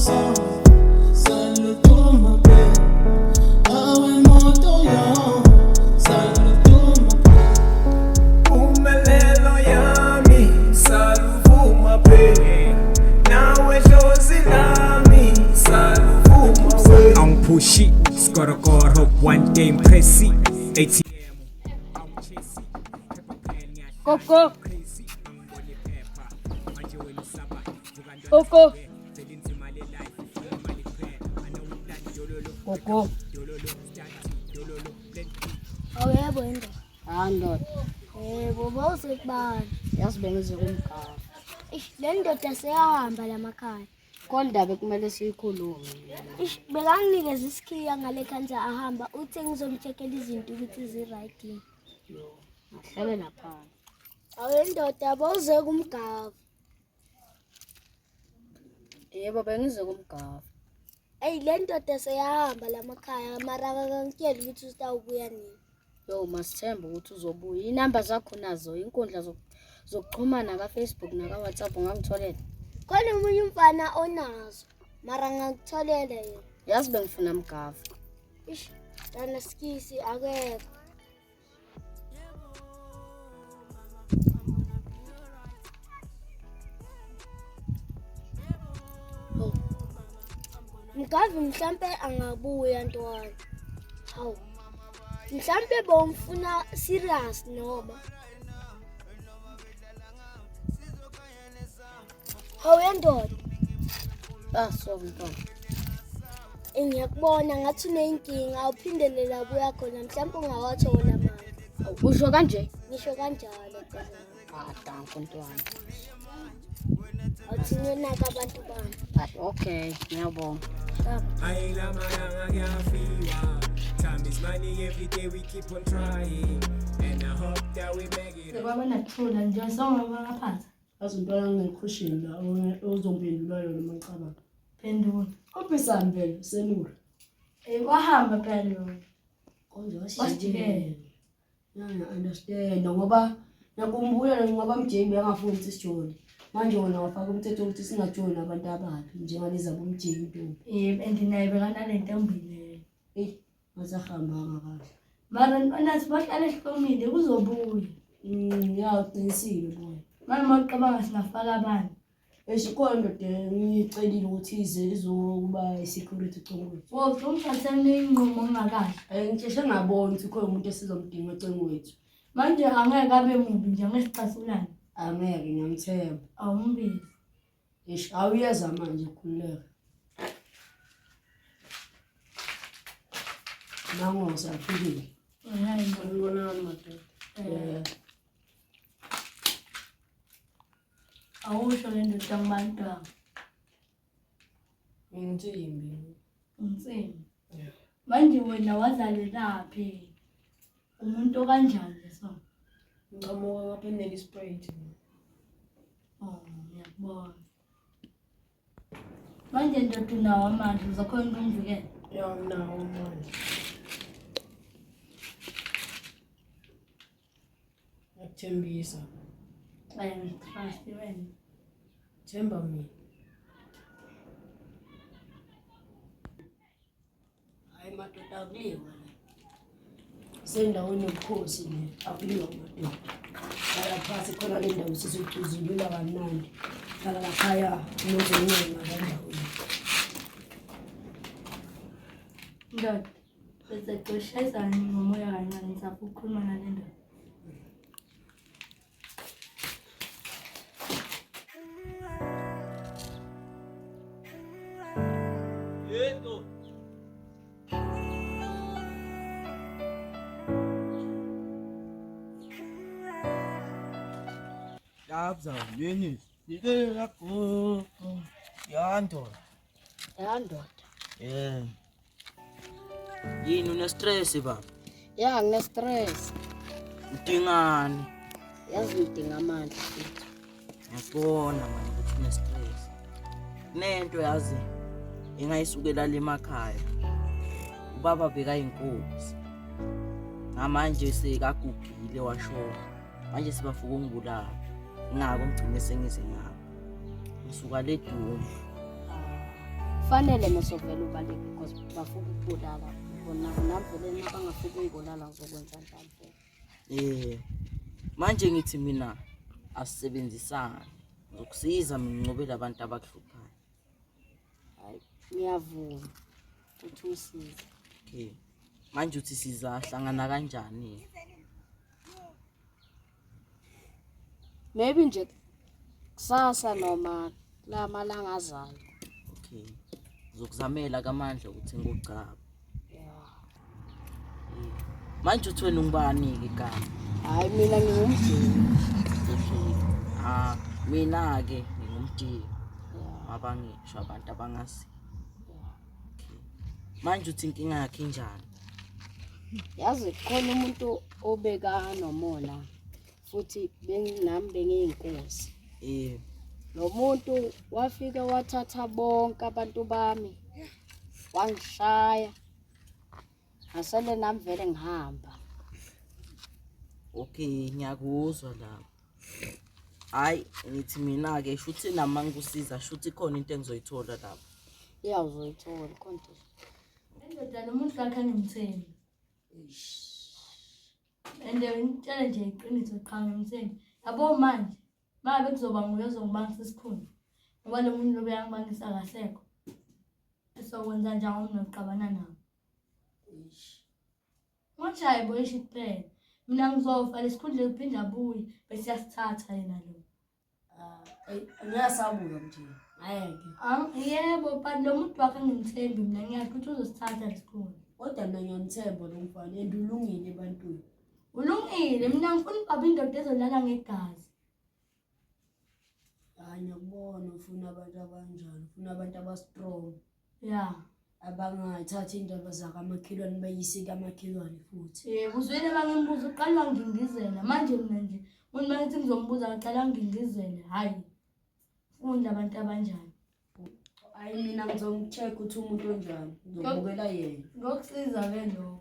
coração. Sale toma pé, awe moto yo. Sale toma pé, umelelo yami saluvuma phe nawe dlozi lami saluvuma phe Angiphushi skorokoro one day impresi ATM Coco. Coco. Coco. Awuyebo indoda. Ndoda. Yebo bawusekubani. Yazi bengize kumgaba. Le ndoda seyahamba lamakhaya. Kondaba kumele siyikhulume. Bekanginikeza isikhiya ngale khanza ahamba uthi ngizomcheckela izinto ukuthi zi-right yini. Ahlele lapha. Awendoda bawuze kumgaba. Yebo bengize kumgaba. Le ndoda seyahamba lamakhaya mara akangitshela ukuthi usawubuya nini. Yo masithemba ukuthi uzobuya. Inamba zakho nazo, inkundla zokuxhumana ka-Facebook naka-WhatsApp ungangitholela. Khona umunye umfana onazo mara ngakutholela yena. Yazi bengifuna mgava. Dana skisi akekho. Mgavi mhlambe angabuya ntwana. Hawu. Mhlambe bomfuna serious noma. Hawu yendoda. So mntwana. Ngiyakubona ngathi unenkinga awuphindele la buya khona mhlambe ungawathola manje. Usho kanje? Ngisho kanjalo phela. Danko ntwana. Athi nonaka abantu bami. Okay, ngiyabonga. ayila malanga kuyafiwa time is money every day we keep on trying and I hope that we make it Sekwaba nakuthula nje sonke ngaphansi. Azintwana ngekhushini la ozomphendula yona mangicabanga. Phendula. Ophisani vele selula. Kwahamba phela lo. Konje Wasijikela. Understand ngoba nakumbula ngoba mjembe angafuni ukuthi sijone. Manje wona wafaka umthetho ukuthi singajoyina abantu ababi njengalezi abomjembe. Andinaye bekana lento embile. Masahamba kahle. Mara nathi bahlala esihlomile kuzobuya. Uqinisile boy. Manje maqabanga singafaka abantu. Esikhona ndoda ngiyicelile ukuthi ize izokuba security congwe. Umthathane inqumo ngakahle. Ngisheshe ngabona ukuthi khona umuntu esizomdinga ecengo wethu. Manje angeke abe mubi nje ngesixasulana. Angeke ngiyamthemba. Awumbizi. Awuyeza manje khululeka. Nango saphilile. Hayi Ngibona madoda. awusho le ndoda ngabantu. Ngithi yimbi. Umsini. Manje wena wazalelaphi? Umuntu kanjani leso? Ngicamuka ngapha Nelly Sprite. Ngiyabona. Manje ndoda unawo amandla uzakhona ukumvikela. Ya nawo manje. Ngiyethembisa. Trust wena. Themba mina. Hayi madoda akuliwa la. Sendaweni yobukhosi le akuliwa madoda. Ala phasi khona le ndawo sisicuzulula kamnandi. Kala lakhaya nozenyenga kandaweni. Ndoda, bese qosheza ngomoya kancane ngizapha ukukhuluma nale ndoda. Dabza yini ike yakho yandoda yini une stress baba Ya ngine stress. udingani Yazi ngidinga amandla futhi. ngiyabona manje ukuthi une stress nento yazi engayisukela le emakhaya ubaba bekayinkosi ngamanje sekagugile washona manje sibafuka ungibulala ngako ngigcine sengize ngabo ngisuka le Duma kufanele mesovela ubaleke because bafuna ukubulala bona namvele nabangafika uyibulala ngizokwenza njani. Manje ngithi mina asisebenzisana ngokusiza mina ngincobela abantu abakuhluphayo. Hayi ngiyavuma uthi usize. Okay. Manje uthi sizahlangana kanjani? Maybe nje kusasa noma la malanga azayo. Okay. Uzokuzamela kamandla ukuthi ngogcaba. Manje uthi wena ungibani ke igama? Hayi mina ngingumjeni. Mina ke ngingumdiki. Abangisho abantu abangazi. Manje uthi inkinga yakhe injani? Yazi khona umuntu obeka nomona futhi benginami bengiyinkosi. Lo muntu wafika wathatha bonke abantu bami wangishaya. Asale nami vele ngihamba. Okay, ngiyakuzwa lapho. Hayi ngithi mina ke shuthi nama ngikusiza shuthi khona into engizoyithola lapho. Uzoyithola konke. Indoda nomuntu wakhe ngimthembi. Ende ngitshela nje iqiniso cha ngimthembi. Yabo manje mabe kuzoba nguye ozongibangisa isikhundla. Ngoba lo muntu lobe yangibangisa kahleko. Esokwenza njani uma ngiqabana nawe? Manje ayiboyishi kuphela. Mina ngizofa lesikhundla kuphinda abuye bese yasithatha yena lo. Ngiyasabuka nje. Ngeke. Yebo, but lo muntu wakhe ngimthembi mina ngiyathi ukuthi uzosithatha lesikhundla. Kodwa mina ngiyamthemba lo mfana endulungile ebantwini. Ulungile mina ngifuna ubaba indoda ezolala ngegazi. Hayi ngiyakubona ufuna abantu abanjani, ufuna abantu abastrong. Abangayithatha indaba zakamakhelwane bayise kamakhelwane futhi. Uzwele bangimbuza uqala ngingizela manje mina nje umuntu mangithi ngizombuza aqala ngingizele hayi. Funda abantu abanjani. Hayi mina ngizongicheck ukuthi umuntu onjani, ngizobukela yena. Ngokusiza ke lo.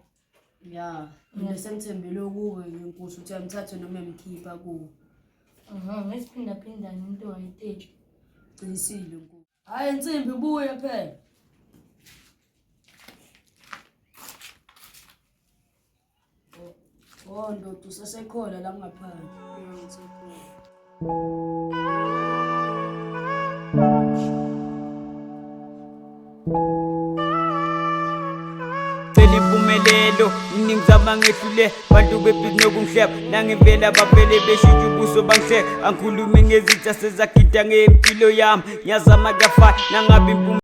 Mina sengithembele kuwe ngenkosi ukuthi amthathe noma emkhipha kuwe. Ngesiphinda phindana into wayithethe. Qinisile nkosi. Hayi insimbi buye phela. Ndoda usesekhona la ngaphandle. Impumelelo ngingizama ngehlule bantu bebhizi nokungihleba nangivela bavele beshintsha ubuso bangihleka angikhulumi ngezitha sezagida ngempilo yami ngiyazama kafa nangabe